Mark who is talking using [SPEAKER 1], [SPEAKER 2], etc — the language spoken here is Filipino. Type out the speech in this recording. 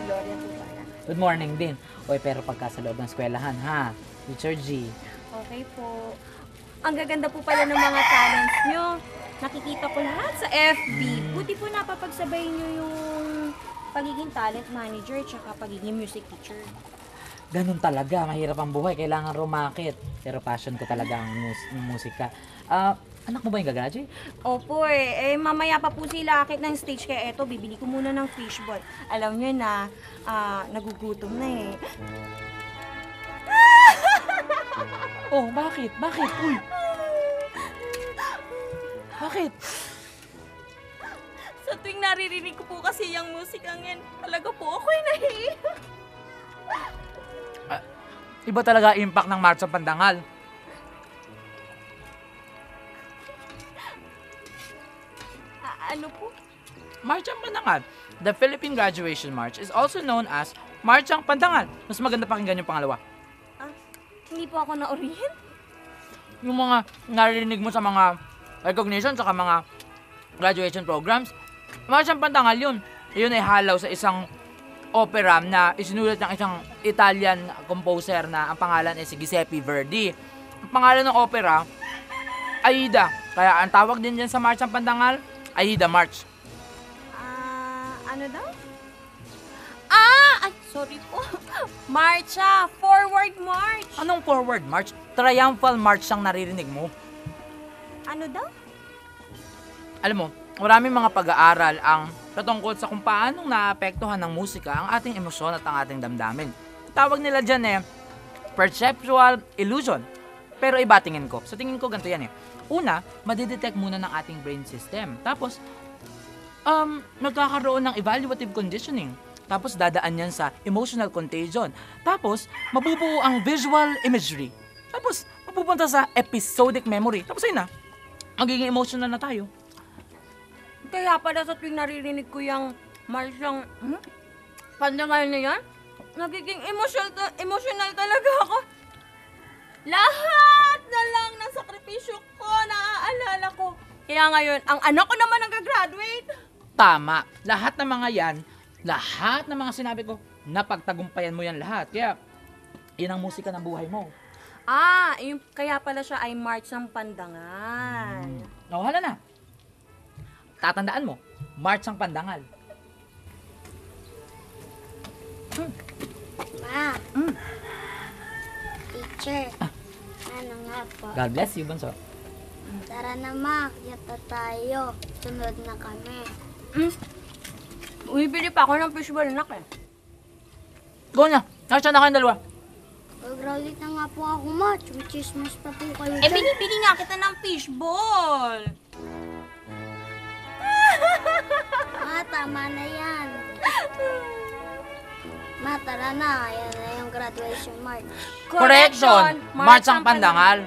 [SPEAKER 1] Gloria po pala.
[SPEAKER 2] Good morning din. Oy, pero pagka sa loob ng eskwelahan, ha? Teacher G.
[SPEAKER 1] Okay po. Ang gaganda po pala ng mga talents nyo. Nakikita ko lahat sa FB. Buti po napapagsabay nyo yung pagiging talent manager tsaka pagiging music teacher.
[SPEAKER 2] Ganun talaga, mahirap ang buhay, kailangan rumakit. Pero passion ko talaga ang musika. Anak mo ba yung gagraduate?
[SPEAKER 1] Opo mamaya pa po sila akit ng stage kaya eto, bibili ko muna ng fishball. Alam nyo na, nagugutom na eh.
[SPEAKER 2] Oh, bakit? Bakit? Uy! Bakit?
[SPEAKER 1] Sa tuwing naririnig ko po kasi yung musikang yan, talaga po ako'y nahihiya.
[SPEAKER 2] Iba talaga impact ng Marchang Pandangal.
[SPEAKER 1] Ano po?
[SPEAKER 2] Marchang Pandangal. The Philippine Graduation March is also known as Marchang Pandangal. Mas maganda pakinggan yung pangalawa.
[SPEAKER 1] Hindi po ako naurihin.
[SPEAKER 2] Yung mga narinig mo sa mga recognition saka mga graduation programs, Marchang Pandangal yun. Yun ay halaw sa isang opera na isinulat ng isang Italian composer na ang pangalan ay si Giuseppe Verdi. Ang pangalan ng opera, Aida. Kaya ang tawag din dyan sa Marchang Pandangal, Aida March.
[SPEAKER 1] Ano daw? Ay, sorry po. Marcha! Forward march!
[SPEAKER 2] Anong forward march? Triumphal march ang naririnig mo.
[SPEAKER 1] Ano daw?
[SPEAKER 2] Alam mo, maraming mga pag-aaral ang patungkol sa kung paano naapektuhan ng musika ang ating emosyon at ang ating damdamin. Tawag nila dyan perceptual illusion. Pero iba tingin ko. Sa tingin ko, ganito yan Una, madidetect muna ng ating brain system. Tapos, nagkakaroon ng evaluative conditioning. Tapos, dadaan yan sa emotional contagion. Tapos, mabubuo ang visual imagery. Tapos, mapupunta sa episodic memory. Tapos, ayun na, magiging emotional na tayo.
[SPEAKER 1] Kaya pala sa tuwing naririnig ko yung marchang pandangal na yan, nagiging emotional talaga ako. Lahat na lang ng sakripisyo ko, naaalala ko. Kaya ngayon, ang anak ko naman nag-graduate.
[SPEAKER 2] Tama. Lahat ng mga yan, lahat ng mga sinabi ko, napagtagumpayan mo yan lahat. Kaya, yun ang musika ng buhay mo.
[SPEAKER 1] Kaya pala siya ay marchang pandangal.
[SPEAKER 2] Hala na. Tatandaan mo, Marchang Pandangal.
[SPEAKER 3] Ma. Teacher. Ano nga po?
[SPEAKER 2] God bless you, Bunso.
[SPEAKER 3] Tara na ma, yata tayo. Sunod na kami.
[SPEAKER 1] Bibili pa ako ng fishball, anak
[SPEAKER 2] Go na, nasaan na kayong dalawa?
[SPEAKER 3] Pag-graduate na nga po ako ma, chismis pa po kayo
[SPEAKER 1] Binibili nga kita ng fishball.
[SPEAKER 3] Ma, tama na yan. Ma, tara na. Yan na yung graduation march.
[SPEAKER 2] Correction! Marchang Pandangal.